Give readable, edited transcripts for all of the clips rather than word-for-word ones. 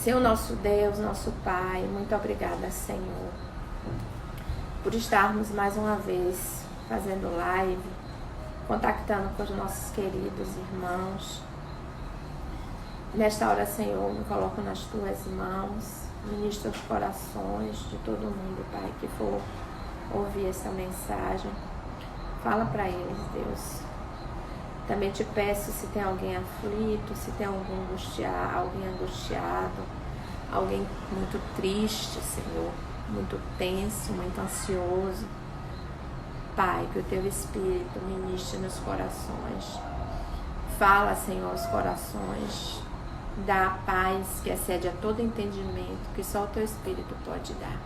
Senhor nosso Deus, nosso Pai, muito obrigada, Senhor, por estarmos mais uma vez fazendo live, contactando com os nossos queridos irmãos. Nesta hora, Senhor, me coloco nas tuas mãos, ministra os corações de todo mundo, Pai, que for ouvir essa mensagem. Fala para eles, Deus. Também te peço, se tem alguém aflito, se tem alguém angustiado, alguém muito triste, Senhor, muito tenso, muito ansioso. Pai, que o teu Espírito ministre nos corações. Fala, Senhor, aos corações. Dá a paz que excede a todo entendimento, que só o teu Espírito pode dar.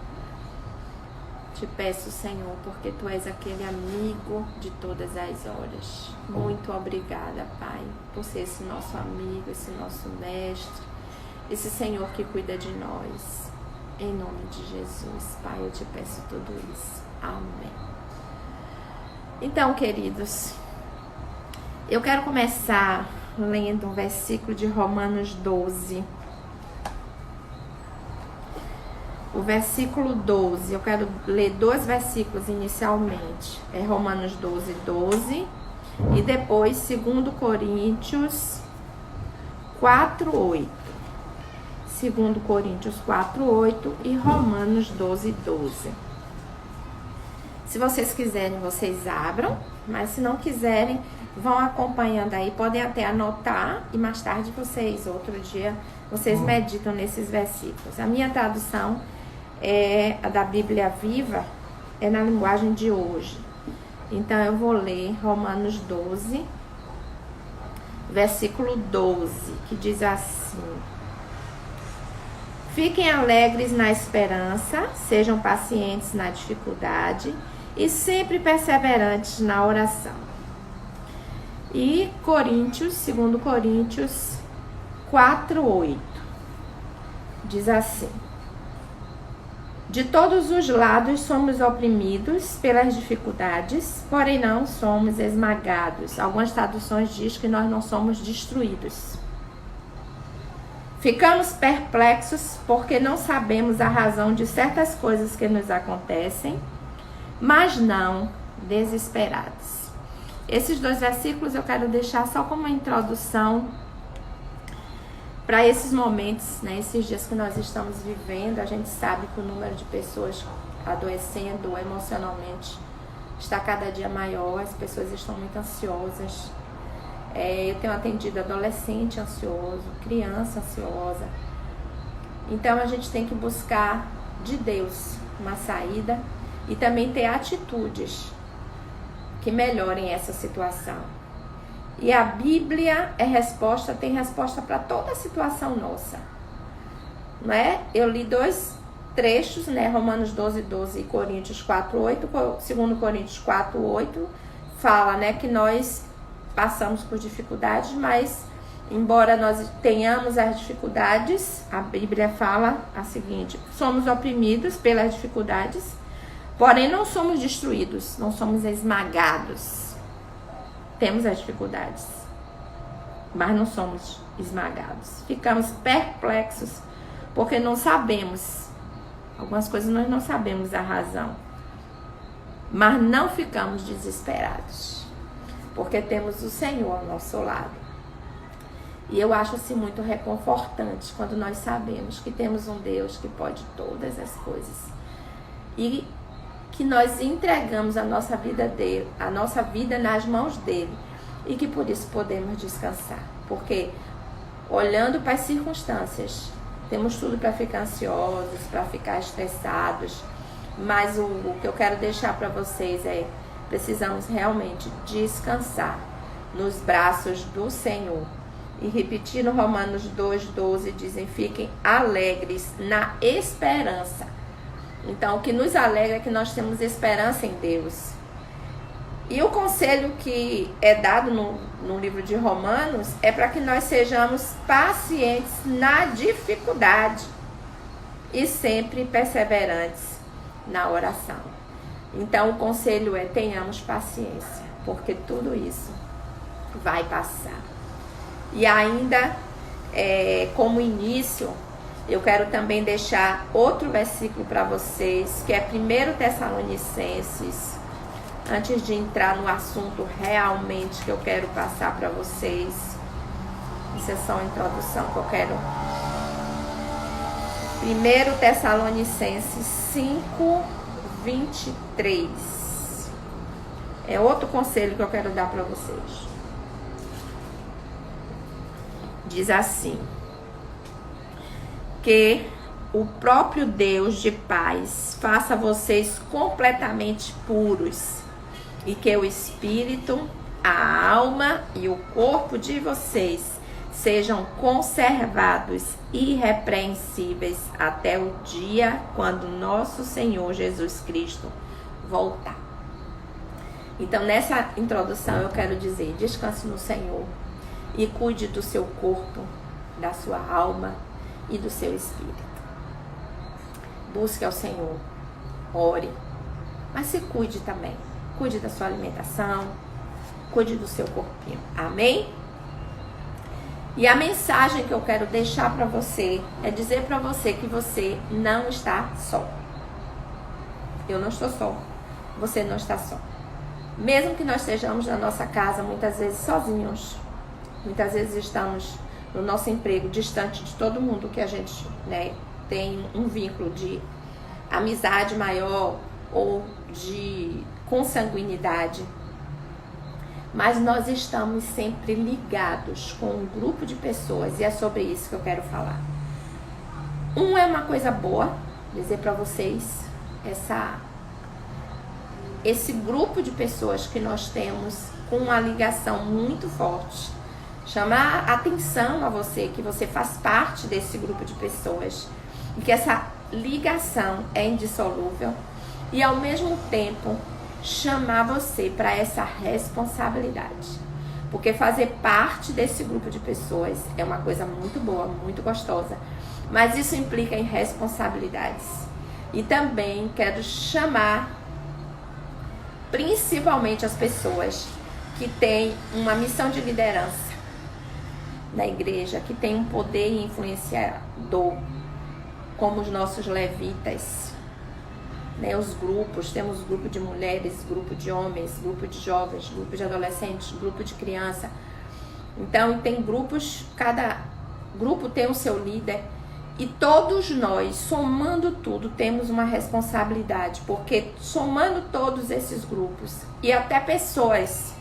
Te peço, Senhor, porque Tu és aquele amigo de todas as horas. Muito obrigada, Pai, por ser esse nosso amigo, esse nosso mestre, esse Senhor que cuida de nós. Em nome de Jesus, Pai, eu te peço tudo isso. Amém. Então, queridos, eu quero começar lendo um versículo de Romanos 12. O versículo 12, eu quero ler 2 versículos inicialmente. É Romanos 12, 12. E depois 2 Coríntios 4, 8. 2 Coríntios 4, 8 e Romanos 12, 12. Se vocês quiserem, vocês abram. Mas se não quiserem, vão acompanhando aí. Podem até anotar e mais tarde vocês, outro dia, vocês meditam nesses versículos. A minha tradução é a da Bíblia Viva, é na linguagem de hoje. Então eu vou ler Romanos 12, versículo 12, que diz assim: fiquem alegres na esperança, sejam pacientes na dificuldade e sempre perseverantes na oração. E Coríntios, 2 Coríntios 4, 8, diz assim: de todos os lados somos oprimidos pelas dificuldades, porém não somos esmagados. Algumas traduções dizem que nós não somos destruídos. Ficamos perplexos porque não sabemos a razão de certas coisas que nos acontecem, mas não desesperados. Esses 2 versículos eu quero deixar só como uma introdução para esses momentos, né, esses dias que nós estamos vivendo. A gente sabe que o número de pessoas adoecendo emocionalmente está cada dia maior, as pessoas estão muito ansiosas. Eu tenho atendido adolescente ansioso, criança ansiosa. Então a gente tem que buscar de Deus uma saída e também ter atitudes que melhorem essa situação. E a Bíblia tem resposta para toda a situação nossa. Não é? Eu li 2 trechos, né? Romanos 12, 12 e Coríntios 4, 8. 2 Coríntios 4, 8 fala, né, que nós passamos por dificuldades, mas embora nós tenhamos as dificuldades, a Bíblia fala a seguinte: somos oprimidos pelas dificuldades, porém não somos destruídos, não somos esmagados. Temos as dificuldades, mas não somos esmagados. Ficamos perplexos porque não sabemos. Algumas coisas nós não sabemos a razão. Mas não ficamos desesperados, porque temos o Senhor ao nosso lado. E eu acho assim muito reconfortante quando nós sabemos que temos um Deus que pode todas as coisas. E que nós entregamos a nossa vida nas mãos dele, e que por isso podemos descansar, porque olhando para as circunstâncias, temos tudo para ficar ansiosos, para ficar estressados, mas o que eu quero deixar para vocês é: precisamos realmente descansar nos braços do Senhor. E repetindo Romanos 2,12, dizem: fiquem alegres na esperança. Então, o que nos alegra é que nós temos esperança em Deus. E o conselho que é dado no livro de Romanos é para que nós sejamos pacientes na dificuldade e sempre perseverantes na oração. Então, o conselho é: tenhamos paciência, porque tudo isso vai passar. E ainda, como início, Eu quero também deixar outro versículo para vocês, que é 1 Tessalonicenses, antes de entrar no assunto realmente que eu quero passar para vocês. Isso é só uma introdução que eu quero. 1 Tessalonicenses 5, 23. É outro conselho que eu quero dar para vocês. Diz assim: que o próprio Deus de paz faça vocês completamente puros, e que o espírito, a alma e o corpo de vocês sejam conservados irrepreensíveis até o dia quando nosso Senhor Jesus Cristo voltar. Então, nessa introdução eu quero dizer: descanse no Senhor e cuide do seu corpo, da sua alma e do seu espírito. Busque ao Senhor, ore, mas se cuide também. Cuide da sua alimentação, cuide do seu corpinho. Amém? E a mensagem que eu quero deixar para você é dizer para você que você não está só. Eu não estou só. Você não está só. Mesmo que nós estejamos na nossa casa muitas vezes sozinhos, muitas vezes estamos no nosso emprego distante de todo mundo que a gente, né, tem um vínculo de amizade maior ou de consanguinidade, mas nós estamos sempre ligados com um grupo de pessoas, e é sobre isso que eu quero falar. É uma coisa boa dizer para vocês, esse grupo de pessoas que nós temos com uma ligação muito forte, chamar atenção a você, que você faz parte desse grupo de pessoas, e que essa ligação é indissolúvel, e ao mesmo tempo chamar você para essa responsabilidade, porque fazer parte desse grupo de pessoas é uma coisa muito boa, muito gostosa, mas isso implica em responsabilidades. E também quero chamar principalmente as pessoas que têm uma missão de liderança na igreja, que tem um poder influenciador, como os nossos levitas, né? Os grupos, temos grupo de mulheres, grupo de homens, grupo de jovens, grupo de adolescentes, grupo de criança. Então tem grupos, cada grupo tem o seu líder, e todos nós, somando tudo, temos uma responsabilidade, porque somando todos esses grupos e até pessoas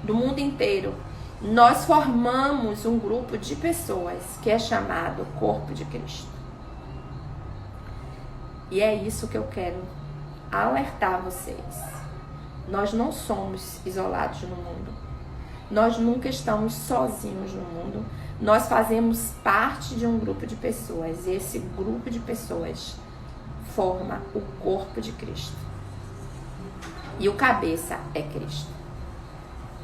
do mundo inteiro, nós formamos um grupo de pessoas que é chamado Corpo de Cristo. E é isso que eu quero alertar vocês. Nós não somos isolados no mundo. Nós nunca estamos sozinhos no mundo. Nós fazemos parte de um grupo de pessoas. E esse grupo de pessoas forma o corpo de Cristo. E o cabeça é Cristo.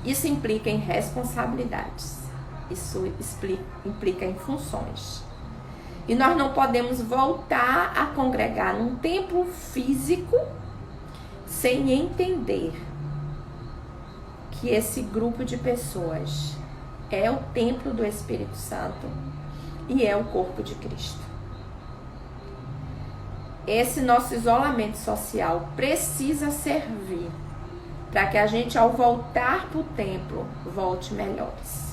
Isso implica em responsabilidades. Isso implica em funções. E nós não podemos voltar a congregar num templo físico sem entender que esse grupo de pessoas é o templo do Espírito Santo e é o corpo de Cristo. Esse nosso isolamento social precisa servir para que a gente, ao voltar para o templo, volte melhores.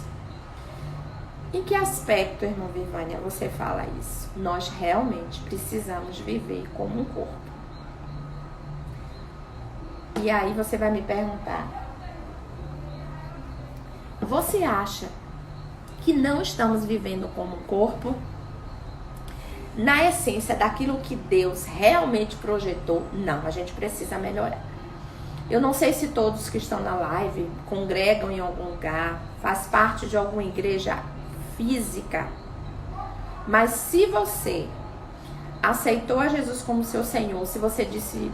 Em que aspecto, irmã Virvânia, você fala isso? Nós realmente precisamos viver como um corpo. E aí você vai me perguntar: você acha que não estamos vivendo como um corpo? Na essência daquilo que Deus realmente projetou? Não, a gente precisa melhorar. Eu não sei se todos que estão na live congregam em algum lugar, faz parte de alguma igreja física, mas se você aceitou a Jesus como seu Senhor, se você disse: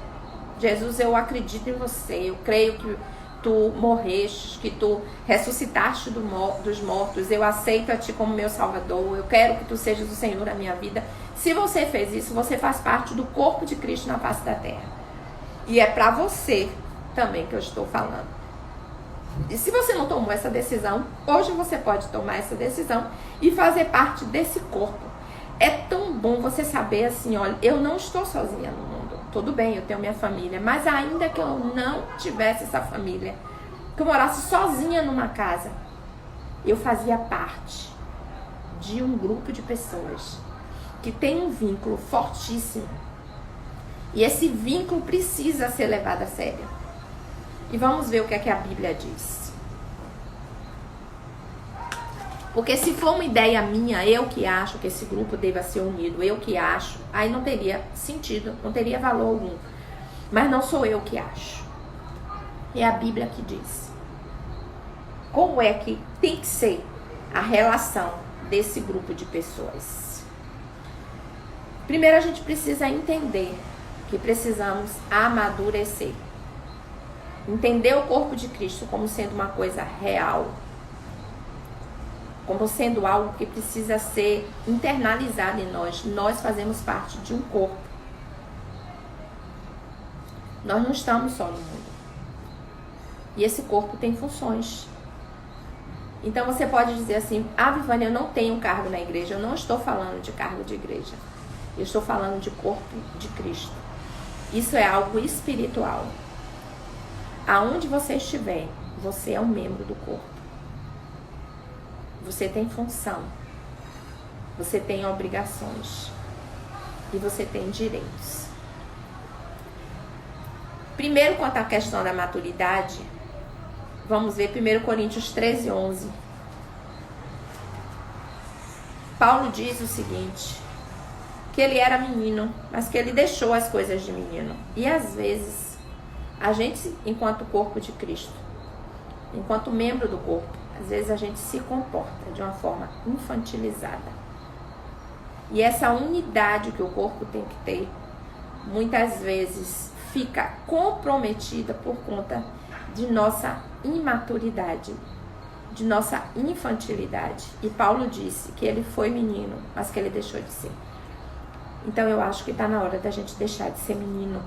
Jesus, eu acredito em você, eu creio que tu morreste, que tu ressuscitaste dos mortos, eu aceito a ti como meu Salvador, eu quero que tu sejas o Senhor da minha vida. Se você fez isso, você faz parte do corpo de Cristo na face da terra. E é para você também que eu estou falando. E se você não tomou essa decisão, hoje você pode tomar essa decisão e fazer parte desse corpo. É tão bom você saber assim, olha, eu não estou sozinha no mundo. Tudo bem, eu tenho minha família, mas ainda que eu não tivesse essa família, que eu morasse sozinha numa casa, eu fazia parte de um grupo de pessoas que tem um vínculo fortíssimo. E esse vínculo precisa ser levado a sério. E vamos ver o que é que a Bíblia diz. Porque se for uma ideia minha, eu que acho que esse grupo deva ser unido, eu que acho, aí não teria sentido, não teria valor algum. Mas não sou eu que acho. É a Bíblia que diz. Como é que tem que ser a relação desse grupo de pessoas? Primeiro a gente precisa entender que precisamos amadurecer. Entender o corpo de Cristo como sendo uma coisa real. Como sendo algo que precisa ser internalizado em nós. Nós fazemos parte de um corpo. Nós não estamos só no mundo. E esse corpo tem funções. Então você pode dizer assim, Viviane, eu não tenho cargo na igreja. Eu não estou falando de cargo de igreja. Eu estou falando de corpo de Cristo. Isso é algo espiritual. Aonde você estiver, você é um membro do corpo. Você tem função. Você tem obrigações. E você tem direitos. Primeiro, quanto à questão da maturidade, vamos ver 1 Coríntios 13, 11. Paulo diz o seguinte, que ele era menino, mas que ele deixou as coisas de menino. E às vezes, a gente, enquanto corpo de Cristo, enquanto membro do corpo, às vezes a gente se comporta de uma forma infantilizada. E essa unidade que o corpo tem que ter, muitas vezes fica comprometida por conta de nossa imaturidade, de nossa infantilidade. E Paulo disse que ele foi menino, mas que ele deixou de ser. Então eu acho que está na hora da gente deixar de ser menino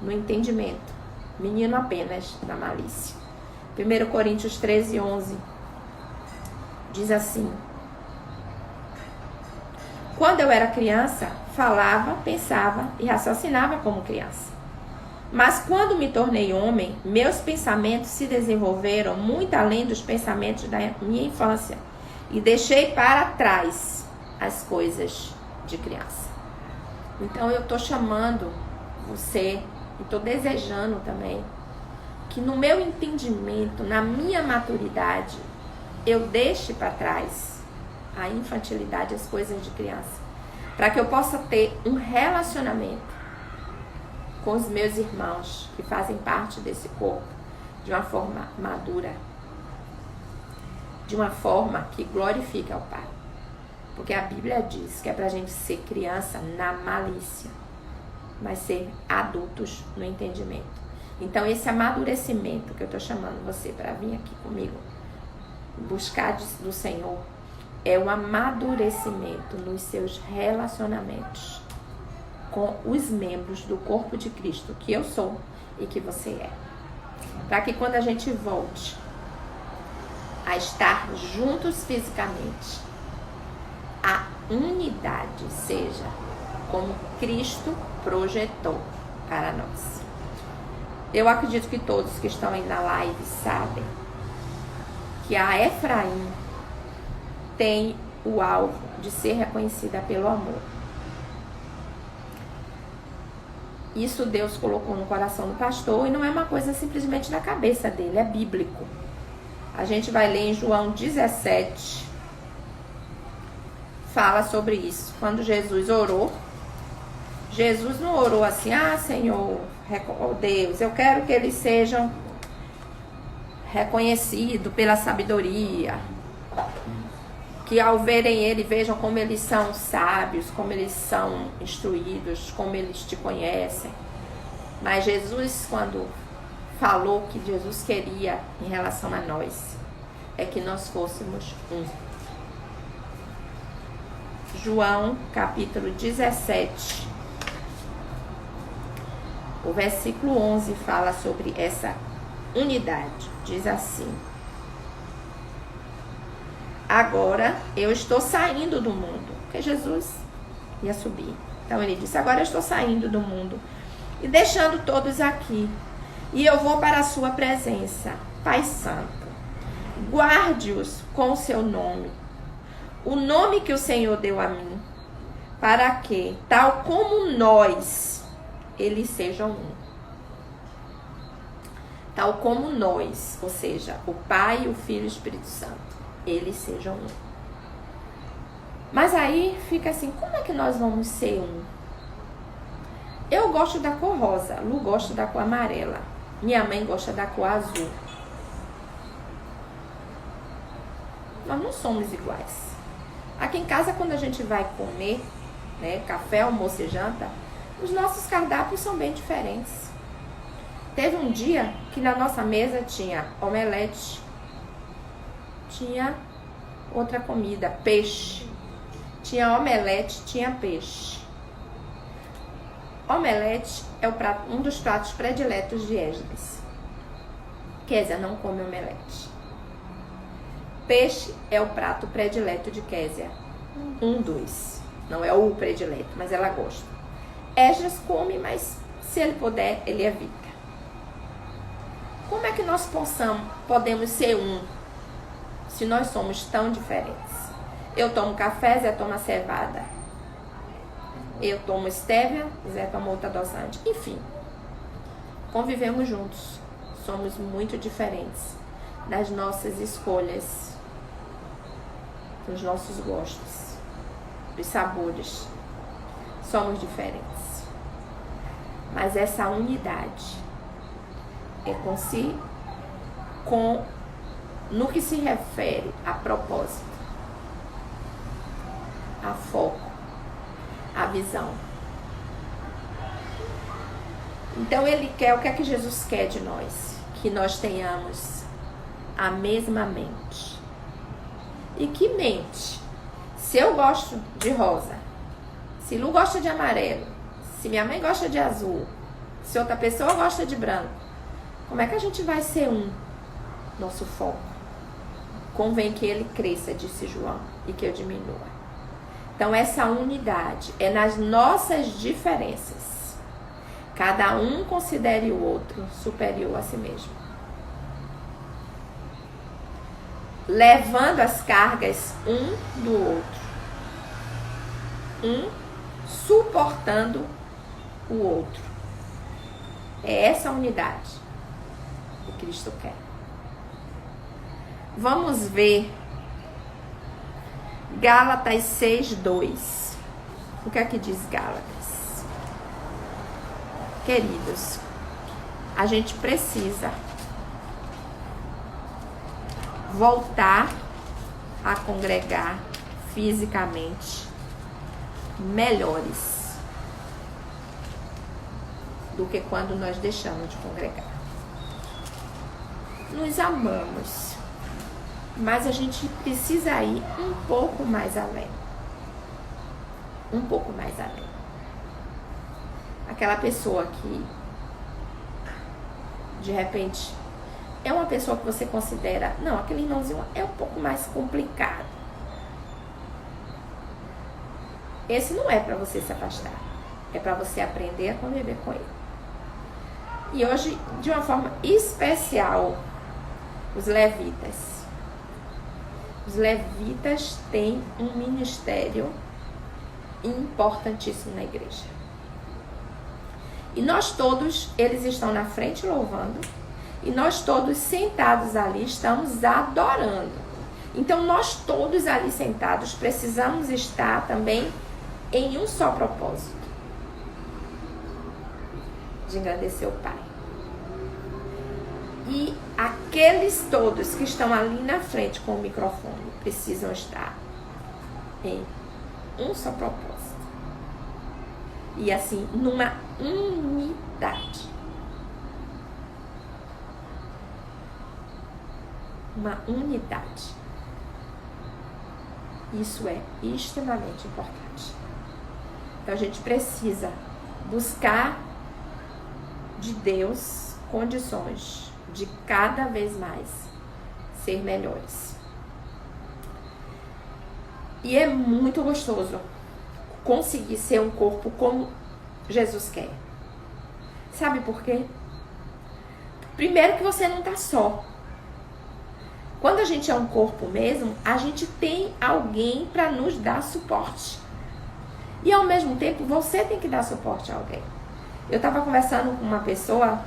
no entendimento, menino apenas na malícia. 1 Coríntios 13, 11 diz assim: quando eu era criança, falava, pensava e raciocinava como criança. Mas quando me tornei homem, meus pensamentos se desenvolveram muito além dos pensamentos da minha infância e deixei para trás as coisas de criança. Então eu estou chamando você e estou desejando também que no meu entendimento, na minha maturidade, eu deixe para trás a infantilidade, as coisas de criança, para que eu possa ter um relacionamento com os meus irmãos que fazem parte desse corpo de uma forma madura, de uma forma que glorifique ao Pai. Porque a Bíblia diz que é para a gente ser criança na malícia, mas ser adultos no entendimento. Então esse amadurecimento que eu estou chamando você para vir aqui comigo, buscar do Senhor, é um amadurecimento nos seus relacionamentos com os membros do corpo de Cristo, que eu sou e que você é. Para que quando a gente volte a estar juntos fisicamente, a unidade seja como Cristo projetou para nós. Eu acredito que todos que estão aí na live sabem que a Efraim tem o alvo de ser reconhecida pelo amor. Isso Deus colocou no coração do pastor e não é uma coisa simplesmente da cabeça dele, é bíblico. A gente vai ler em João 17, fala sobre isso. Quando Jesus orou, Jesus não orou assim, Senhor, oh Deus, eu quero que eles sejam reconhecidos pela sabedoria, que ao verem ele, vejam como eles são sábios, como eles são instruídos, como eles te conhecem. Mas Jesus, quando falou que Jesus queria em relação a nós, é que nós fôssemos um. João, capítulo 17, o versículo 11 fala sobre essa unidade. Diz assim: agora eu estou saindo do mundo. Porque Jesus ia subir. Então ele disse: agora eu estou saindo do mundo e deixando todos aqui, e eu vou para a sua presença. Pai Santo, guarde-os com o seu nome, o nome que o Senhor deu a mim, para que, tal como nós, eles sejam um. Tal como nós, ou seja, o Pai, o Filho e o Espírito Santo, eles sejam um. Mas aí fica assim, como é que nós vamos ser um? Eu gosto da cor rosa, Lu gosta da cor amarela, minha mãe gosta da cor azul. Nós não somos iguais. Aqui em casa, quando a gente vai comer, né, café, almoço e janta, os nossos cardápios são bem diferentes. Teve um dia que na nossa mesa tinha omelete, tinha outra comida, peixe. Tinha omelete, tinha peixe. Omelete é um dos pratos prediletos de Esdras. Kézia não come omelete. Peixe é o prato predileto de Kézia. Um dos. Não é o predileto, mas ela gosta. Esdras come, mas se ele puder, ele evita. Como é que nós podemos ser um, se nós somos tão diferentes? Eu tomo café, Zé toma cevada. Eu tomo stevia, Zé toma outra adoçante. Enfim, convivemos juntos. Somos muito diferentes nas nossas escolhas, nos nossos gostos, dos sabores. Somos diferentes. Mas essa unidade é no que se refere a propósito, a foco, a visão. Então ele quer, o que é que Jesus quer de nós? Que nós tenhamos a mesma mente. E que mente? Se eu gosto de rosa, se Lu gosta de amarelo, se minha mãe gosta de azul, se outra pessoa gosta de branco, como é que a gente vai ser um? Nosso foco. Convém que ele cresça, disse João, e que eu diminua. Então essa unidade é nas nossas diferenças. Cada um considere o outro superior a si mesmo. Levando as cargas um do outro. Um suportando o outro. É essa unidade que Cristo quer. Vamos ver Gálatas 6:2. O que é que diz Gálatas? Queridos, a gente precisa voltar a congregar fisicamente melhores do que quando nós deixamos de congregar. Nos amamos, mas a gente precisa ir um pouco mais além. Um pouco mais além. Aquela pessoa que, de repente, é uma pessoa que você considera, não, aquele irmãozinho é um pouco mais complicado. Esse não é para você se afastar. É para você aprender a conviver com ele. E hoje, de uma forma especial, os levitas. Os levitas têm um ministério importantíssimo na igreja. E nós todos, eles estão na frente louvando, e nós todos sentados ali estamos adorando. Então nós todos ali sentados precisamos estar também em um só propósito: de engrandecer o Pai. E aqueles todos que estão ali na frente com o microfone precisam estar em um só propósito. E assim, numa unidade. Uma unidade. Isso é extremamente importante. Então a gente precisa buscar de Deus condições de cada vez mais ser melhores. E é muito gostoso conseguir ser um corpo como Jesus quer. Sabe por quê? Primeiro que você não tá só. Quando a gente é um corpo mesmo, a gente tem alguém para nos dar suporte. E ao mesmo tempo, você tem que dar suporte a alguém. Eu estava conversando com uma pessoa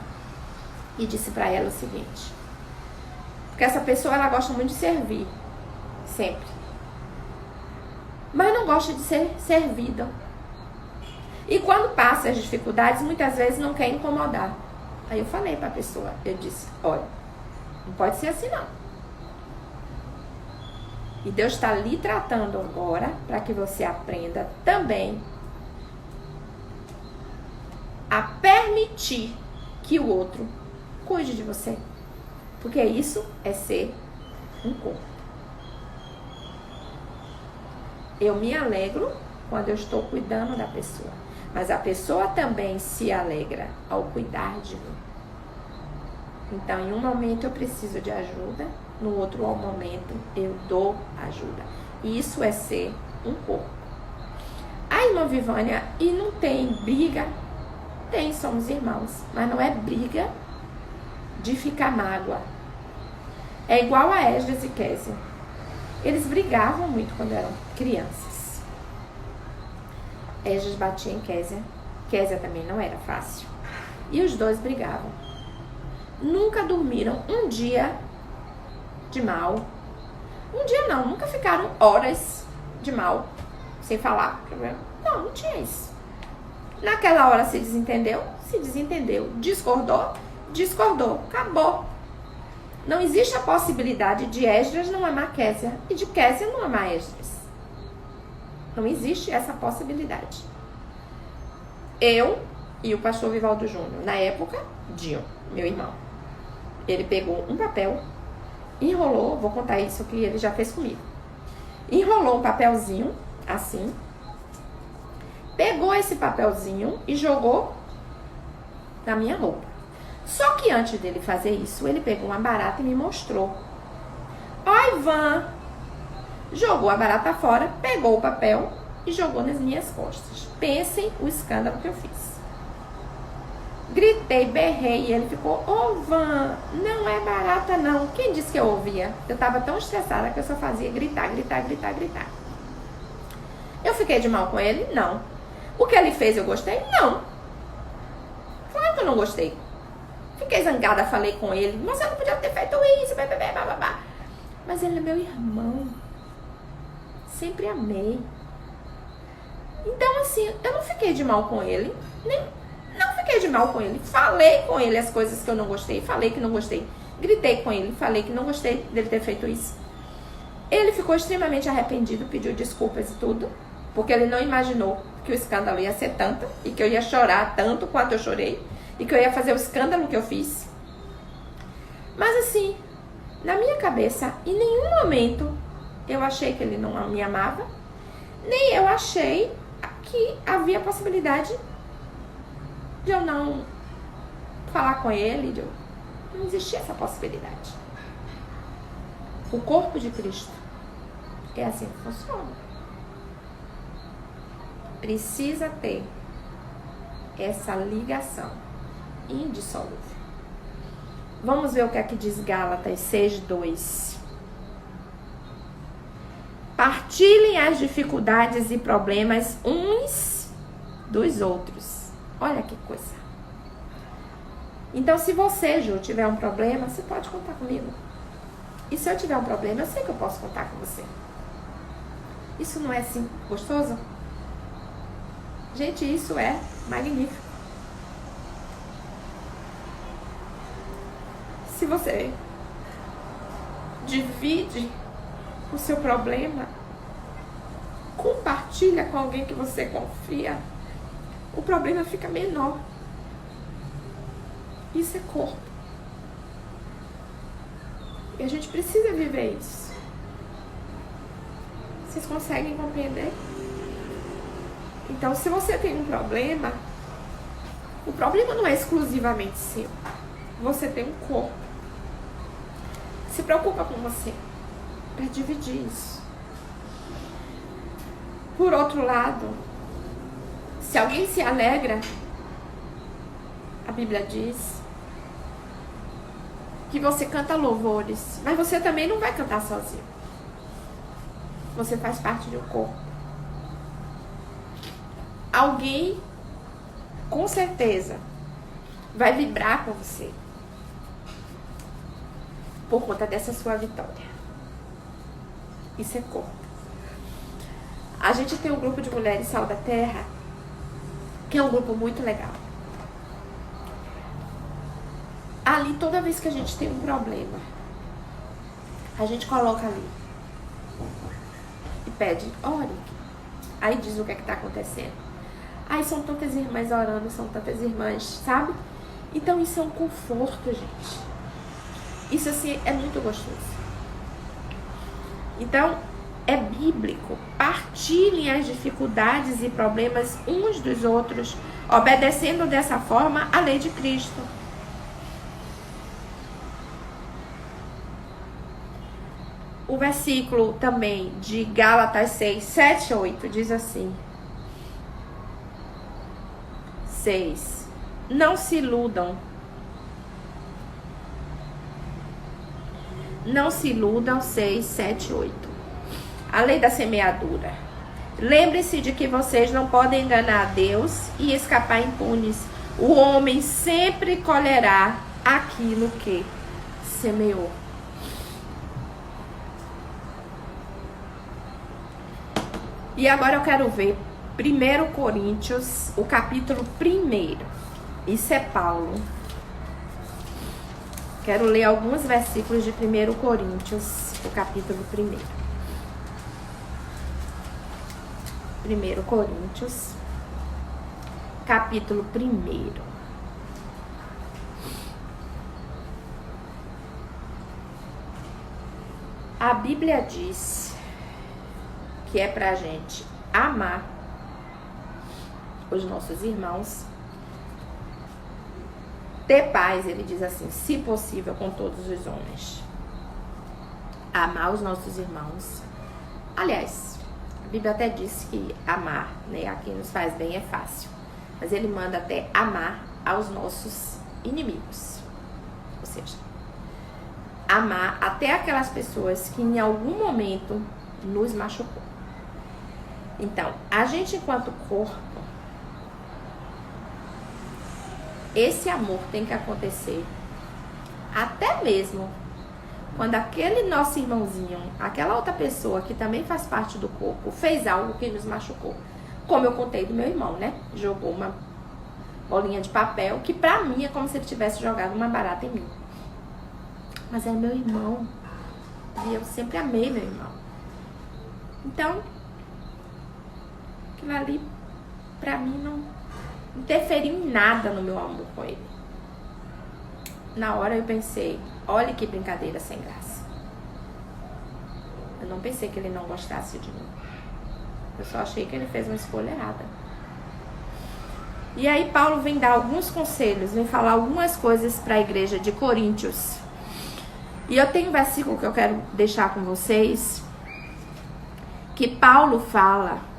e disse para ela o seguinte: porque essa pessoa, ela gosta muito de servir, sempre, mas não gosta de ser servida. E quando passa as dificuldades, muitas vezes não quer incomodar. Aí eu falei para a pessoa, eu disse: olha, não pode ser assim não. E Deus está lhe tratando agora para que você aprenda também a permitir que o outro cuide de você. Porque isso é ser um corpo. Eu me alegro quando eu estou cuidando da pessoa. Mas a pessoa também se alegra ao cuidar de mim. Então, em um momento eu preciso de ajuda, no outro momento eu dou ajuda. Isso é ser um corpo. A irmã Vivânia, e não tem briga? Tem, somos irmãos. Mas não é briga de ficar mágoa. É igual a Esdras e Késia. Eles brigavam muito quando eram crianças. Esdras batia em Késia. Késia também não era fácil. E os dois brigavam. Nunca dormiram um dia de mal. Um dia não, nunca ficaram horas de mal, sem falar. Não, não tinha isso. Naquela hora se desentendeu, discordou, acabou. Não existe a possibilidade de Esdras não amar Késia e de Késia não amar Esdras. Não existe essa possibilidade. Eu e o pastor Vivaldo Júnior, na época, Dinho, meu irmão, ele pegou um papel, enrolou, vou contar isso que ele já fez comigo. Enrolou um papelzinho, assim, pegou esse papelzinho e jogou na minha roupa. Só que antes dele fazer isso, ele pegou uma barata e me mostrou. Ó, Ivan! Jogou a barata fora, pegou o papel e jogou nas minhas costas. Pensem o escândalo que eu fiz. Gritei, berrei e ele ficou: ô, Van, não é barata não. Quem disse que eu ouvia? Eu tava tão estressada que eu só fazia gritar. Eu fiquei de mal com ele? Não. O que ele fez eu gostei? Não. Claro que eu não gostei. Fiquei zangada, falei com ele: você não podia ter feito isso, blá. Mas ele é meu irmão. Sempre amei. Então assim, eu não fiquei de mal com ele, não fiquei de mal com ele. Falei com ele as coisas que eu não gostei, falei que não gostei. Gritei com ele, falei que não gostei dele ter feito isso. Ele ficou extremamente arrependido, pediu desculpas e tudo, porque ele não imaginou que o escândalo ia ser tanto e que eu ia chorar tanto quanto eu chorei e que eu ia fazer o escândalo que eu fiz. Mas assim, na minha cabeça, em nenhum momento eu achei que ele não me amava, nem eu achei que havia possibilidade de eu não falar com ele, não existia essa possibilidade. O corpo de Cristo é assim que funciona. Precisa ter essa ligação indissolúvel. Vamos ver o que aqui diz Gálatas 6:2. Partilhem as dificuldades e problemas uns dos outros. Olha que coisa. Então, se você, Ju, tiver um problema, você pode contar comigo. E se eu tiver um problema, eu sei que eu posso contar com você. Isso não é assim gostoso? Gente, isso é magnífico. Se você divide o seu problema, compartilha com alguém que você confia, o problema fica menor. Isso é corpo. E a gente precisa viver isso. Vocês conseguem compreender? Então, se você tem um problema, o problema não é exclusivamente seu. Você tem um corpo. Se preocupa com você para dividir isso. Por outro lado, Se alguém se alegra, a Bíblia diz que você canta louvores, mas você também não vai cantar sozinho. Você faz parte de um corpo. Alguém, com certeza, vai vibrar com você por conta dessa sua vitória. Isso é corpo. A gente tem um grupo de mulheres Sal da Terra, que é um grupo muito legal. Ali, toda vez que a gente tem um problema, a gente coloca ali e pede, ore. Aí diz o que é que tá acontecendo. Aí são tantas irmãs orando, são tantas irmãs, sabe? Então isso é um conforto, gente. Isso assim é muito gostoso. Então é bíblico. Partilhem as dificuldades e problemas uns dos outros, obedecendo dessa forma a lei de Cristo. O versículo também de Gálatas 6, 7, 8 diz assim: 6. Não se iludam. Não se iludam, 6, 7, 8. A lei da semeadura. Lembre-se de que vocês não podem enganar a Deus e escapar impunes. O homem sempre colherá aquilo que semeou. E agora eu quero ver 1 Coríntios, o capítulo 1. Isso é Paulo. Quero ler alguns versículos de 1 Coríntios, o capítulo 1. 1 Coríntios, capítulo 1. A Bíblia diz que é pra gente amar os nossos irmãos, ter paz, ele diz assim, se possível, com todos os homens. Amar os nossos irmãos. Aliás, a Bíblia até diz que amar, né, a quem nos faz bem é fácil. Mas ele manda até amar aos nossos inimigos. Ou seja, amar até aquelas pessoas que em algum momento nos machucou. Então, a gente enquanto corpo, esse amor tem que acontecer até mesmo quando aquele nosso irmãozinho, aquela outra pessoa que também faz parte do corpo, fez algo que nos machucou. Como eu contei do meu irmão, né? Jogou uma bolinha de papel, que pra mim é como se ele tivesse jogado uma barata em mim. Mas é meu irmão. E eu sempre amei meu irmão. Então, aquilo ali, pra mim, não interferiu em nada no meu amor com ele. Na hora eu pensei, olha que brincadeira sem graça. Eu não pensei que ele não gostasse de mim. Eu só achei que ele fez uma escolha errada. E aí Paulo vem dar alguns conselhos, vem falar algumas coisas para a igreja de Coríntios. E eu tenho um versículo que eu quero deixar com vocês, que Paulo fala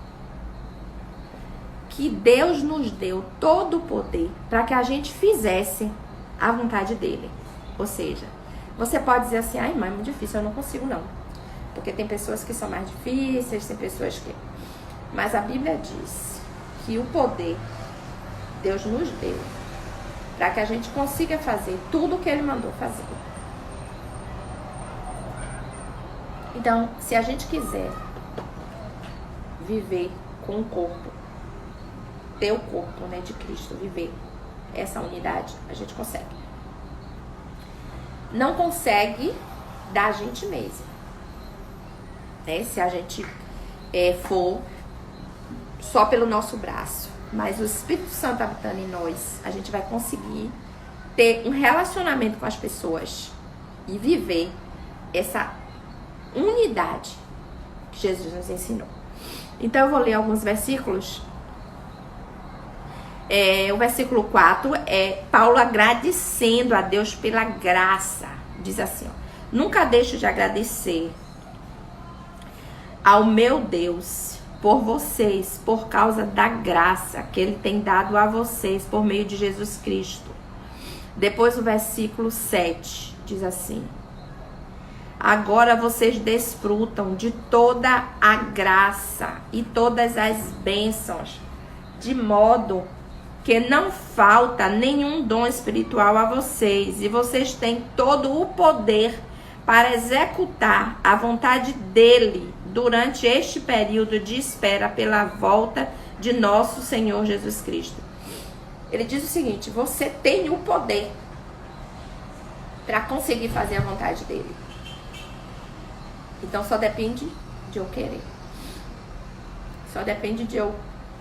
que Deus nos deu todo o poder para que a gente fizesse a vontade dele. Ou seja, você pode dizer assim, ai, mãe, é muito difícil, eu não consigo não. Porque tem pessoas que são mais difíceis, tem pessoas que... Mas a Bíblia diz que o poder Deus nos deu para que a gente consiga fazer tudo o que ele mandou fazer. Então, se a gente quiser viver com o corpo, ter o corpo, né, de Cristo, viver essa unidade, a gente consegue. Não consegue da gente mesmo, né? Se a gente for só pelo nosso braço, mas o Espírito Santo habitando em nós, a gente vai conseguir ter um relacionamento com as pessoas e viver essa unidade que Jesus nos ensinou. Então eu vou ler alguns versículos. O versículo 4 é Paulo agradecendo a Deus pela graça. Diz assim, ó, nunca deixo de agradecer ao meu Deus por vocês, por causa da graça que ele tem dado a vocês por meio de Jesus Cristo. Depois o versículo 7 diz assim: agora vocês desfrutam de toda a graça e todas as bênçãos, de modo que não falta nenhum dom espiritual a vocês, e vocês têm todo o poder para executar a vontade dele durante este período de espera pela volta de nosso Senhor Jesus Cristo. Ele diz o seguinte: você tem o poder para conseguir fazer a vontade dele. Então só depende de eu querer. Só depende de eu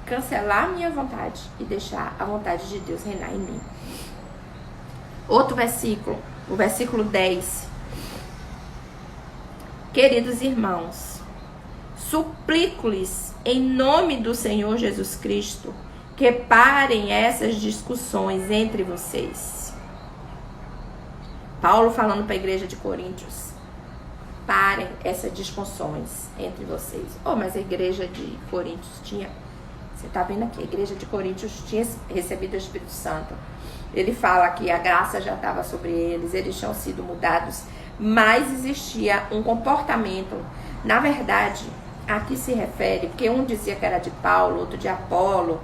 cancelar a minha vontade e deixar a vontade de Deus reinar em mim. Outro versículo, o versículo 10. Queridos irmãos, suplico-lhes em nome do Senhor Jesus Cristo que parem essas discussões entre vocês. Paulo falando para a igreja de Coríntios: parem essas discussões entre vocês. Mas a igreja de Coríntios tinha... Você está vendo aqui, a igreja de Coríntios tinha recebido o Espírito Santo. Ele fala que a graça já estava sobre eles, eles tinham sido mudados, mas existia um comportamento. Na verdade, aqui se refere, porque um dizia que era de Paulo, outro de Apolo,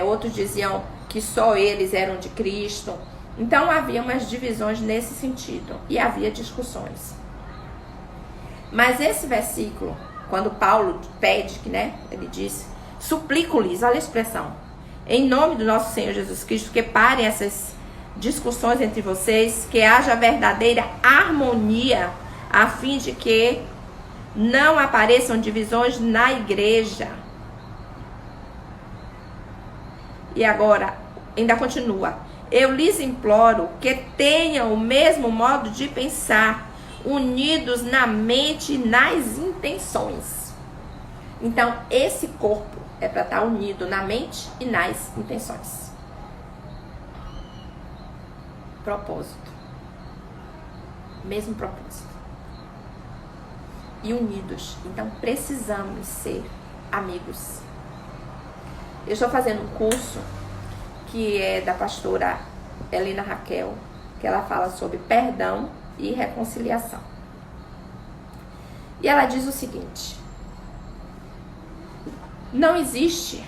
outros diziam que só eles eram de Cristo. Então havia umas divisões nesse sentido e havia discussões. Mas esse versículo, quando Paulo pede, ele diz: suplico-lhes, olha a expressão, em nome do nosso Senhor Jesus Cristo, que parem essas discussões entre vocês, que haja verdadeira harmonia, a fim de que não apareçam divisões na igreja. E agora, ainda continua: eu lhes imploro que tenham o mesmo modo de pensar, unidos na mente e nas intenções. Então, esse corpo é para estar unido na mente e nas intenções. Propósito. Mesmo propósito. E unidos. Então, precisamos ser amigos. Eu estou fazendo um curso que é da pastora Helena Raquel, que ela fala sobre perdão e reconciliação. E ela diz o seguinte: não existe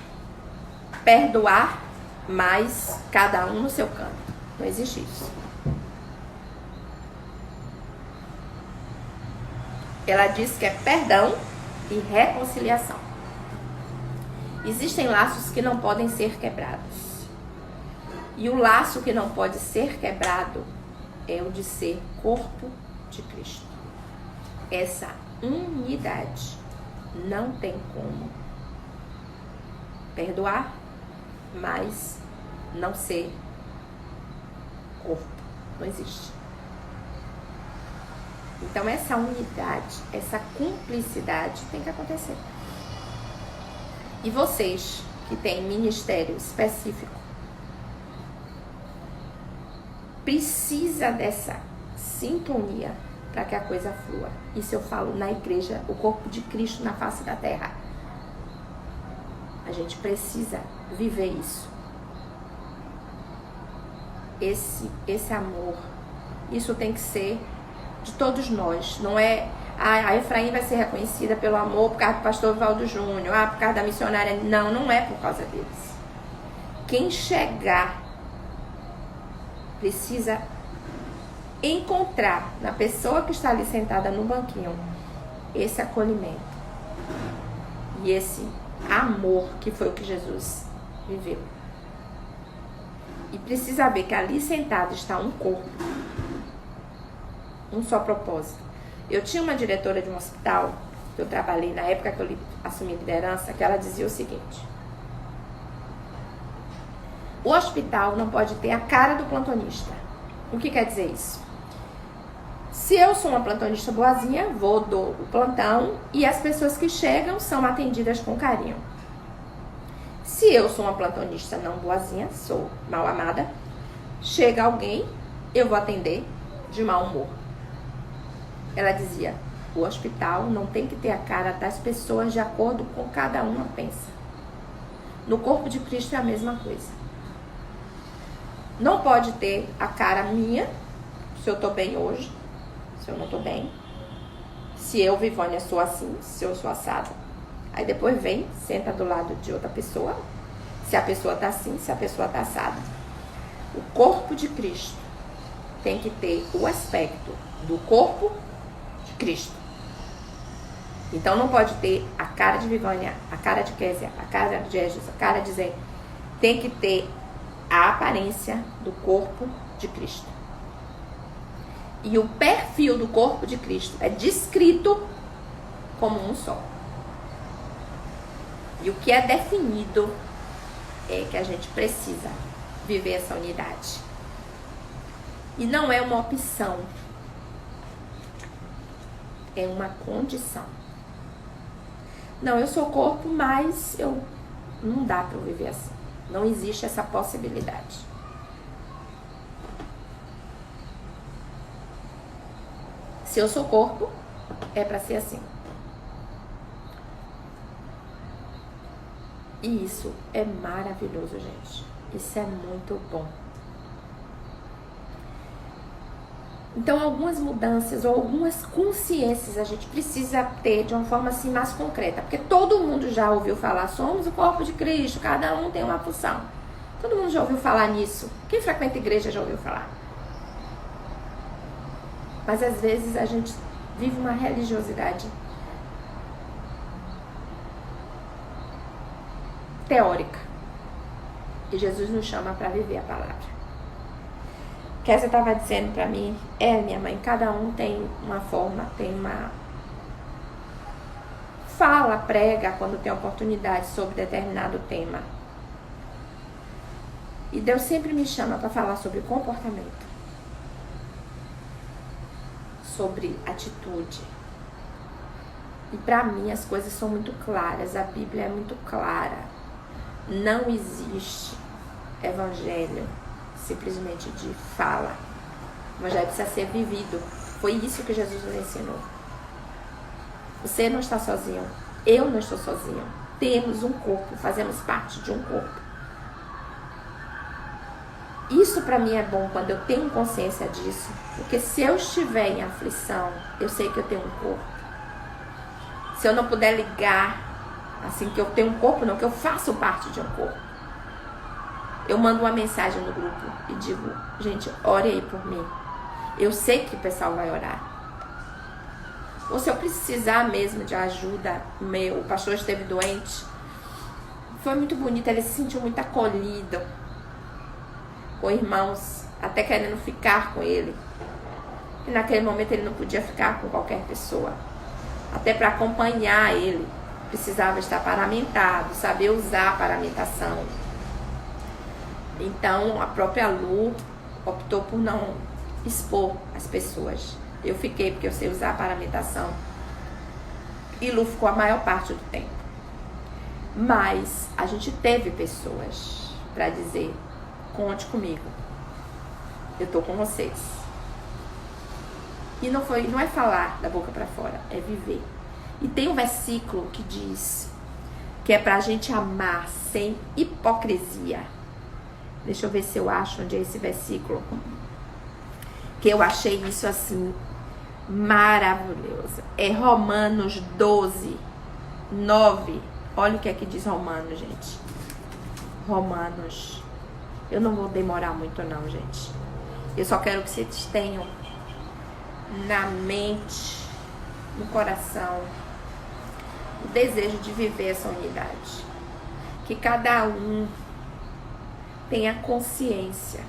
perdoar mais cada um no seu canto. Não existe isso. Ela diz que é perdão e reconciliação. Existem laços que não podem ser quebrados. E o laço que não pode ser quebrado é o de ser corpo de Cristo. Essa unidade não tem como perdoar, mas não ser corpo. Não existe. Então essa unidade, essa cumplicidade tem que acontecer. E vocês que têm ministério específico, precisa dessa sintonia para que a coisa flua. Isso eu falo na igreja, o corpo de Cristo na face da terra. A gente precisa viver isso. Esse amor, isso tem que ser de todos nós. Não é a Efraim vai ser reconhecida pelo amor por causa do pastor Valdo Júnior, por causa da missionária. Não, não é por causa deles. Quem chegar precisa encontrar na pessoa que está ali sentada no banquinho esse acolhimento e esse amor que foi o que Jesus viveu. E precisa ver que ali sentado está um corpo, um só propósito. Eu tinha uma diretora de um hospital que eu trabalhei na época que eu assumi liderança, que ela dizia o seguinte: o hospital não pode ter a cara do plantonista. O que quer dizer isso? Se eu sou uma plantonista boazinha, vou do o plantão e as pessoas que chegam são atendidas com carinho. Se eu sou uma plantonista não boazinha, sou mal amada, chega alguém, eu vou atender de mau humor. Ela dizia: O hospital não tem que ter a cara das pessoas de acordo com cada uma pensa. No corpo de Cristo é a mesma coisa. Não pode ter a cara minha, se eu tô bem hoje, se eu não tô bem. Se eu, Vivânia, sou assim, se eu sou assada. Aí depois vem, senta do lado de outra pessoa, se a pessoa tá assim, se a pessoa tá assada. O corpo de Cristo tem que ter o aspecto do corpo de Cristo. Então não pode ter a cara de Vivânia, a cara de Késia, a cara de Jesus, a cara de Zé. Tem que ter a aparência do corpo de Cristo. E o perfil do corpo de Cristo é descrito como um só. E o que é definido é que a gente precisa viver essa unidade. E não é uma opção. É uma condição. Não, eu sou corpo, mas não dá para eu viver assim. Não existe essa possibilidade. Se eu sou corpo, é para ser assim. E isso é maravilhoso, gente. Isso é muito bom. Então, algumas mudanças ou algumas consciências a gente precisa ter de uma forma assim mais concreta. Porque todo mundo já ouviu falar, somos o corpo de Cristo, cada um tem uma função. Todo mundo já ouviu falar nisso. Quem frequenta a igreja já ouviu falar. Mas às vezes a gente vive uma religiosidade teórica. E Jesus nos chama para viver a palavra. Kézia estava dizendo para mim, minha mãe, cada um tem uma forma, tem uma fala, prega quando tem oportunidade sobre determinado tema. E Deus sempre me chama para falar sobre comportamento, sobre atitude. E para mim as coisas são muito claras, a Bíblia é muito clara. Não existe evangelho simplesmente de fala. O evangelho precisa ser vivido. Foi isso que Jesus nos ensinou. Você não está sozinho. Eu não estou sozinho. Temos um corpo, fazemos parte de um corpo. Isso para mim é bom quando eu tenho consciência disso. Porque se eu estiver em aflição, eu sei que eu tenho um corpo. Se eu não puder ligar, assim, que eu tenho um corpo, não, que eu faço parte de um corpo. Eu mando uma mensagem no grupo e digo, gente, ore aí por mim. Eu sei que o pessoal vai orar. Ou se eu precisar mesmo de ajuda, o pastor esteve doente. Foi muito bonito, ele se sentiu muito acolhido. Com irmãos, até querendo ficar com ele. E naquele momento ele não podia ficar com qualquer pessoa. Até para acompanhar ele, precisava estar paramentado, saber usar a paramentação. Então, a própria Lu optou por não expor as pessoas. Eu fiquei, porque eu sei usar a paramentação. E Lu ficou a maior parte do tempo. Mas a gente teve pessoas para dizer, conte comigo. Eu tô com vocês. E não é falar da boca para fora, é viver. E tem um versículo que diz que é pra gente amar sem hipocrisia. Deixa eu ver se eu acho onde é esse versículo. Que eu achei isso assim maravilhoso. É Romanos 12, 9. Olha o que é que diz Romanos, gente. Romanos. Eu não vou demorar muito não, gente. Eu só quero que vocês tenham na mente, no coração, o desejo de viver essa unidade. Que cada um tenha consciência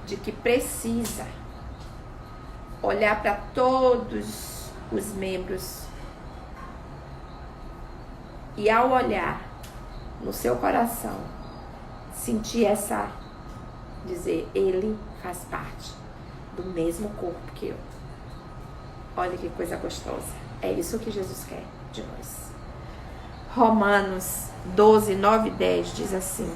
de que precisa olhar para todos os membros e, ao olhar no seu coração, sentir dizer, ele faz parte do mesmo corpo que eu. Olha que coisa gostosa. É isso que Jesus quer de nós. Romanos 12, 9 e 10 diz assim: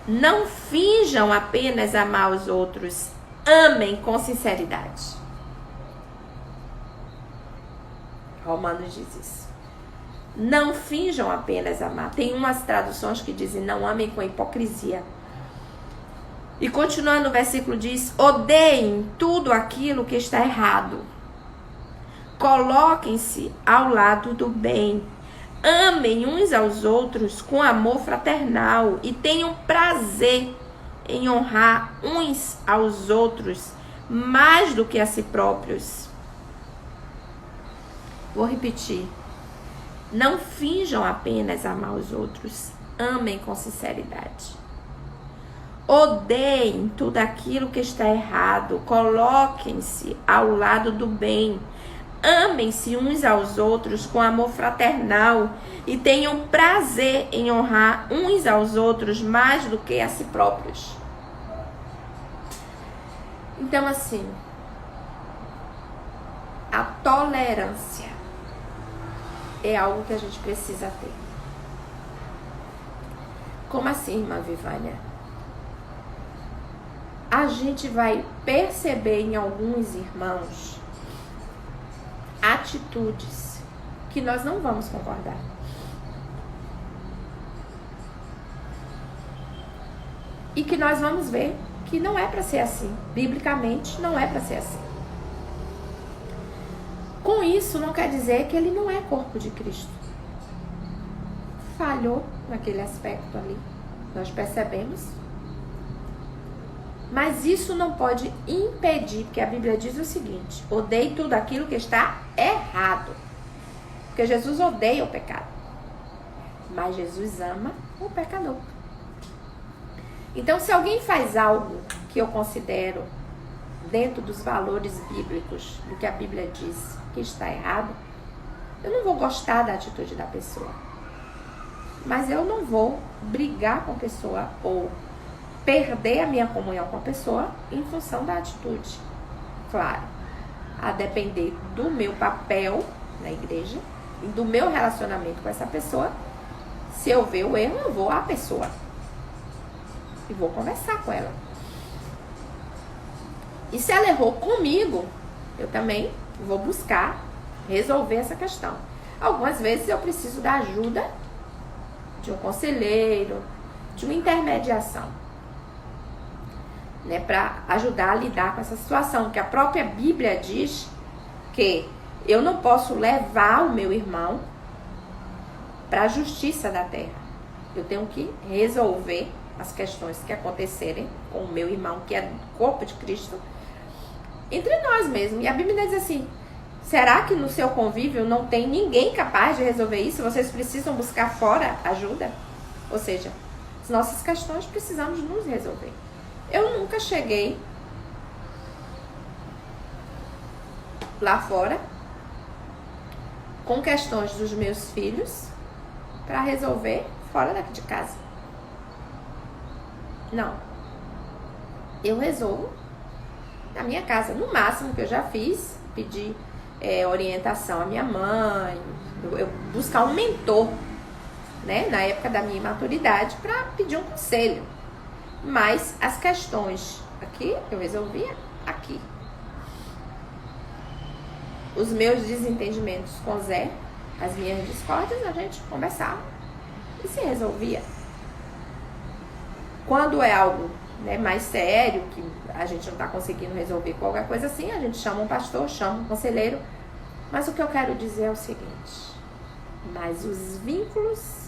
não finjam apenas amar os outros amem com sinceridade. Romanos diz isso. Não finjam apenas amar. Tem umas traduções que dizem não amem com hipocrisia. E continuando o versículo diz: odeiem tudo aquilo que está errado. Coloquem-se ao lado do bem. Amem uns aos outros com amor fraternal e tenham prazer em honrar uns aos outros mais do que a si próprios. Vou repetir. Não finjam apenas amar os outros. Amem com sinceridade. Odeiem tudo aquilo que está errado. Coloquem-se ao lado do bem. Amem-se uns aos outros com amor fraternal e tenham prazer em honrar uns aos outros mais do que a si próprios. Então, assim, a tolerância é algo que a gente precisa ter. Como assim, irmã Vivânia? A gente vai perceber em alguns irmãos atitudes que nós não vamos concordar. E que nós vamos ver que não é para ser assim. Biblicamente, não é para ser assim. Com isso, não quer dizer que ele não é corpo de Cristo. Falhou naquele aspecto ali. Nós percebemos. Mas isso não pode impedir, porque a Bíblia diz o seguinte: odeie tudo aquilo que está errado. Porque Jesus odeia o pecado. Mas Jesus ama o pecador. Então, se alguém faz algo que eu considero dentro dos valores bíblicos, do que a Bíblia diz que está errado, eu não vou gostar da atitude da pessoa. Mas eu não vou brigar com a pessoa ou perder a minha comunhão com a pessoa em função da atitude. Claro, a depender do meu papel na igreja e do meu relacionamento com essa pessoa, se eu ver o erro, eu vou à pessoa e vou conversar com ela. E se ela errou comigo, eu também vou buscar resolver essa questão. Algumas vezes eu preciso da ajuda de um conselheiro, de uma intermediação, né, para ajudar a lidar com essa situação, porque a própria Bíblia diz que eu não posso levar o meu irmão para a justiça da terra. Eu tenho que resolver as questões que acontecerem com o meu irmão, que é corpo de Cristo, entre nós mesmos. E a Bíblia diz assim: será que no seu convívio não tem ninguém capaz de resolver isso? Vocês precisam buscar fora ajuda? Ou seja, as nossas questões precisamos nos resolver. Eu nunca cheguei lá fora com questões dos meus filhos para resolver fora daqui de casa. Não. Eu resolvo na minha casa. No máximo que eu já fiz, pedir orientação à minha mãe, eu buscar um mentor, né, na época da minha imaturidade, para pedir um conselho. Mas as questões aqui, eu resolvia aqui. Os meus desentendimentos com Zé, as minhas discórdias, a gente conversava e se resolvia. Quando é algo, né, mais sério, que a gente não está conseguindo resolver qualquer coisa assim, a gente chama um pastor, chama um conselheiro. Mas o que eu quero dizer é o seguinte: mas os vínculos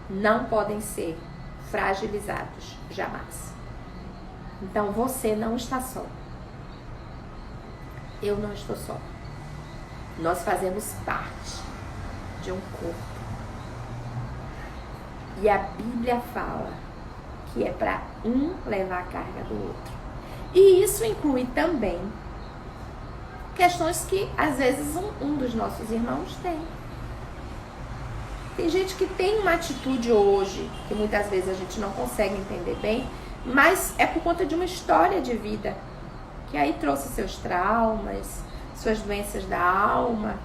não podem ser fragilizados, jamais. Então você não está só. Eu não estou só. Nós fazemos parte de um corpo. E a Bíblia fala que é para um levar a carga do outro. E isso inclui também questões que às vezes um dos nossos irmãos tem. Tem gente que tem uma atitude hoje, que muitas vezes a gente não consegue entender bem, mas é por conta de uma história de vida, que aí trouxe seus traumas, suas doenças da alma.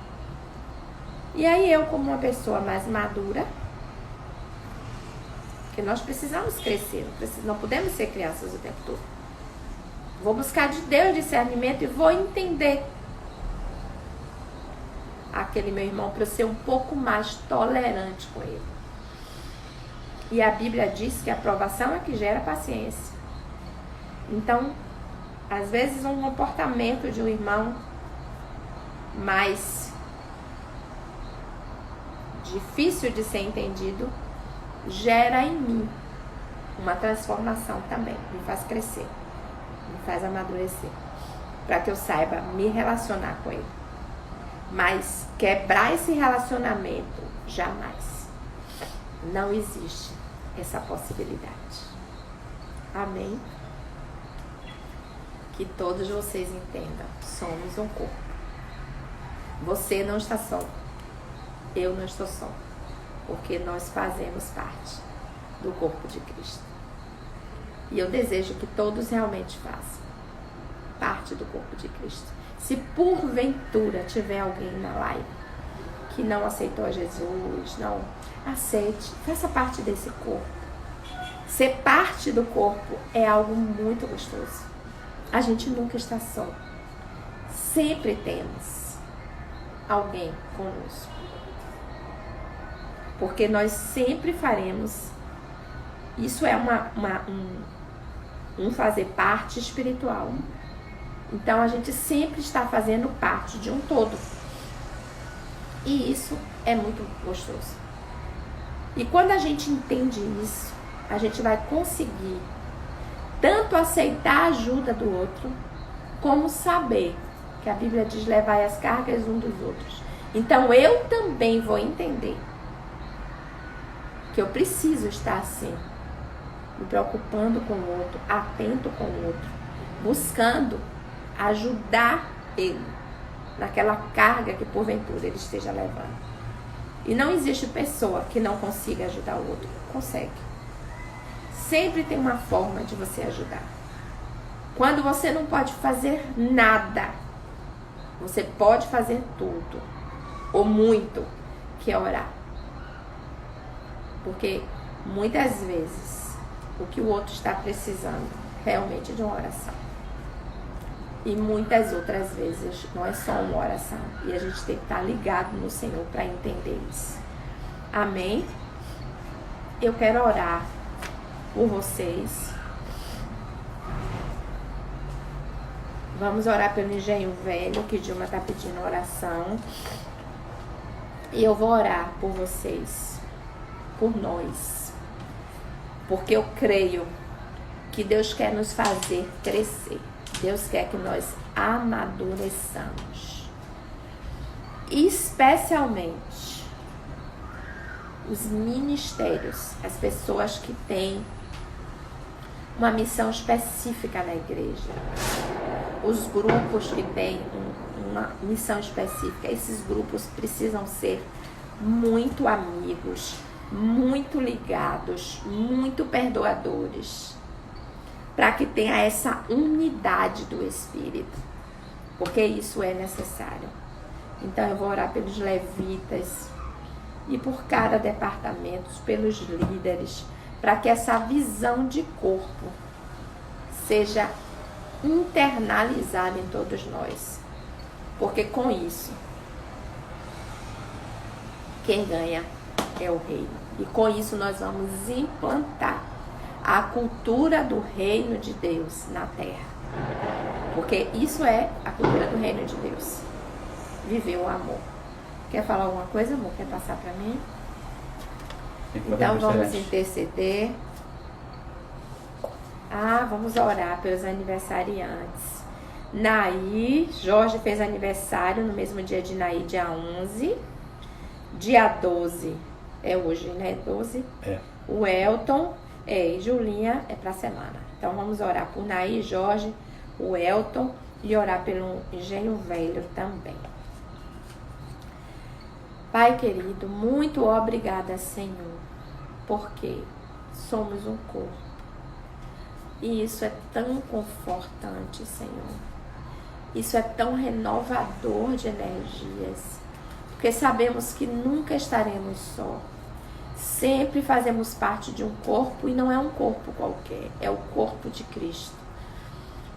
E aí eu, como uma pessoa mais madura, Porque nós precisamos crescer, não podemos ser crianças o tempo todo. Vou buscar de Deus discernimento e vou entender aquele meu irmão para eu ser um pouco mais tolerante com ele. E a Bíblia diz que a aprovação é que gera paciência. Então, às vezes um comportamento de um irmão mais difícil de ser entendido gera em mim uma transformação também, me faz crescer, me faz amadurecer, para que eu saiba me relacionar com ele. Mas quebrar esse relacionamento, jamais. Não existe essa possibilidade. Amém? Que todos vocês entendam, somos um corpo. Você não está só, eu não estou só, porque nós fazemos parte do corpo de Cristo. E eu desejo que todos realmente façam parte do corpo de Cristo. Se porventura tiver alguém na live que não aceitou a Jesus, não aceite, faça parte desse corpo. Ser parte do corpo é algo muito gostoso. A gente nunca está só. Sempre temos alguém conosco. Porque nós sempre faremos. Isso é um fazer parte espiritual. Então a gente sempre está fazendo parte de um todo. E isso é muito gostoso. E quando a gente entende isso, a gente vai conseguir tanto aceitar a ajuda do outro, como saber que a Bíblia diz: levai as cargas um dos outros. Então eu também vou entender que eu preciso estar assim, me preocupando com o outro, atento com o outro, buscando ajudar ele naquela carga que porventura ele esteja levando. E não existe pessoa que não consiga ajudar o outro. Consegue. Sempre tem uma forma de você ajudar. Quando você não pode fazer nada, você pode fazer tudo, ou muito, que é orar. Porque muitas vezes o que o outro está precisando realmente é de uma oração. E muitas outras vezes não é só uma oração. E a gente tem que estar ligado no Senhor para entender isso. Amém? Eu quero orar por vocês. Vamos orar pelo Engenho Velho, que Dilma está pedindo oração. E eu vou orar por vocês, por nós. Porque eu creio que Deus quer nos fazer crescer. Deus quer que nós amadureçamos. Especialmente os ministérios, as pessoas que têm uma missão específica na igreja. Os grupos que têm uma missão específica. Esses grupos precisam ser muito amigos, muito ligados, muito perdoadores, para que tenha essa unidade do Espírito, porque isso é necessário. Então eu vou orar pelos levitas e por cada departamento, pelos líderes, para que essa visão de corpo seja internalizada em todos nós, porque com isso quem ganha é o reino, e com isso nós vamos implantar a cultura do reino de Deus na terra. Porque isso é a cultura do reino de Deus. Viver o amor. Quer falar alguma coisa, amor? Quer passar para mim? Então vamos interceder. Vamos orar pelos aniversariantes. Naí, Jorge fez aniversário no mesmo dia de Naí, dia 11. Dia 12 é hoje, né? 12. É. O Elton... e Julinha é para a semana. Então vamos orar por Naí, Jorge, o Elton, e orar pelo Engenho Velho também. Pai querido, muito obrigada, Senhor, porque somos um corpo. E isso é tão confortante, Senhor. Isso é tão renovador de energias, porque sabemos que nunca estaremos só. Sempre fazemos parte de um corpo, e não é um corpo qualquer, é o corpo de Cristo.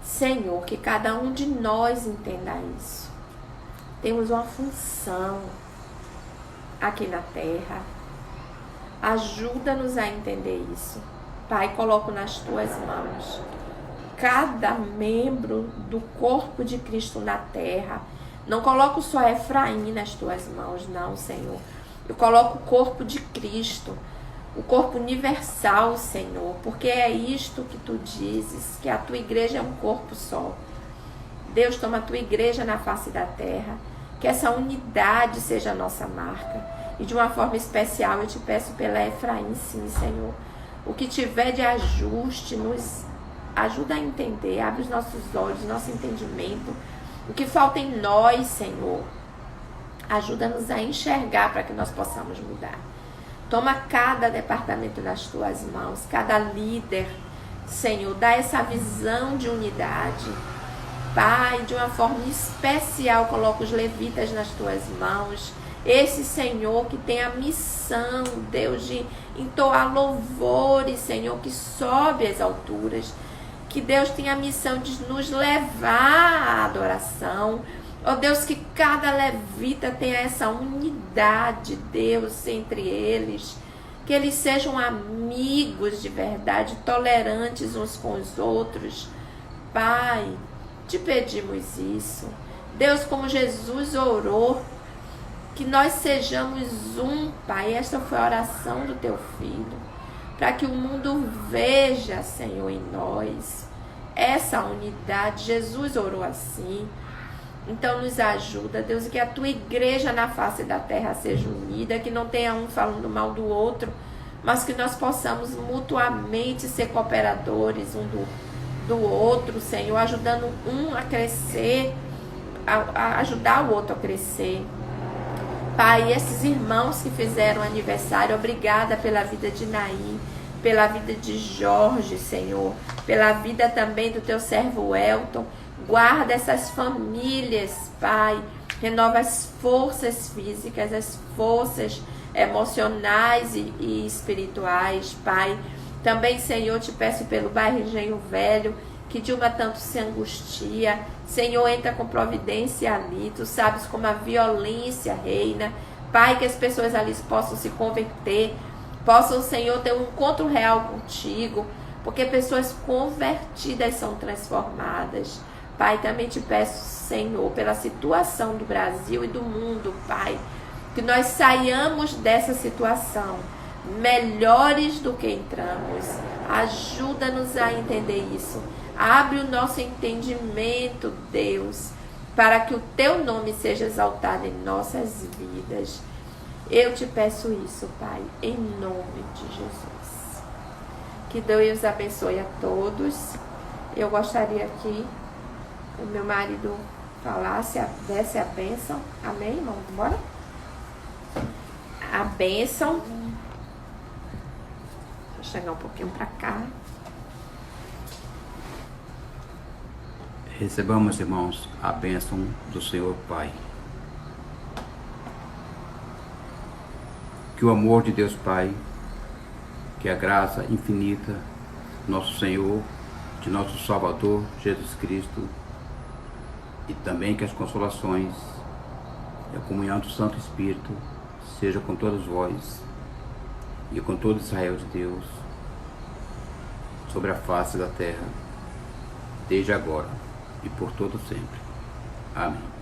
Senhor, que cada um de nós entenda isso. Temos uma função aqui na terra. Ajuda-nos a entender isso. Pai, coloco nas tuas mãos cada membro do corpo de Cristo na terra. Não coloco só Efraim nas tuas mãos, não, Senhor. Eu coloco o corpo de Cristo, o corpo universal, Senhor, porque é isto que tu dizes, que a tua igreja é um corpo só. Deus, toma a tua igreja na face da terra, que essa unidade seja a nossa marca. E de uma forma especial eu te peço pela Efraim, sim, Senhor. O que tiver de ajuste, nos ajuda a entender, abre os nossos olhos, nosso entendimento. O que falta em nós, Senhor, ajuda-nos a enxergar para que nós possamos mudar. Toma cada departamento nas tuas mãos, cada líder, Senhor, dá essa visão de unidade. Pai, de uma forma especial, coloca os levitas nas tuas mãos. Esse Senhor que tem a missão, Deus, de entoar louvores, Senhor, que sobe às alturas. Que Deus tem a missão de nos levar à adoração. Ó Deus, que cada levita tenha essa unidade, Deus, entre eles. Que eles sejam amigos de verdade, tolerantes uns com os outros. Pai, te pedimos isso. Deus, como Jesus orou, que nós sejamos um, Pai. Esta foi a oração do teu Filho. Para que o mundo veja, Senhor, em nós essa unidade. Jesus orou assim. Então nos ajuda, Deus, e que a tua igreja na face da terra seja unida, que não tenha um falando mal do outro, mas que nós possamos mutuamente ser cooperadores um do outro, Senhor, ajudando um a crescer, a ajudar o outro a crescer. Pai, esses irmãos que fizeram aniversário, obrigada pela vida de Naí, pela vida de Jorge, Senhor, pela vida também do teu servo Elton. Guarda essas famílias, Pai, renova as forças físicas, as forças emocionais e espirituais, Pai. Também, Senhor, te peço pelo bairro Engenho Velho, que Dilma tanto se angustia. Senhor, entra com providência ali. Tu sabes como a violência reina. Pai, que as pessoas ali possam se converter, possam, Senhor, ter um encontro real contigo, porque pessoas convertidas são transformadas. Pai, também te peço, Senhor, pela situação do Brasil e do mundo, Pai, que nós saiamos dessa situação melhores do que entramos. Ajuda-nos a entender isso. Abre o nosso entendimento, Deus, para que o teu nome seja exaltado em nossas vidas. Eu te peço isso, Pai, em nome de Jesus. Que Deus abençoe a todos. Eu gostaria que o meu marido falasse, desse a bênção. Amém, irmão? Bora? A bênção. Deixa eu chegar um pouquinho para cá. Recebamos, irmãos, a bênção do Senhor Pai. Que o amor de Deus Pai, que a graça infinita do nosso Senhor, de nosso Salvador Jesus Cristo, e também que as consolações e a comunhão do Santo Espírito seja com todos vós e com todo Israel de Deus sobre a face da terra, desde agora e por todo sempre. Amém.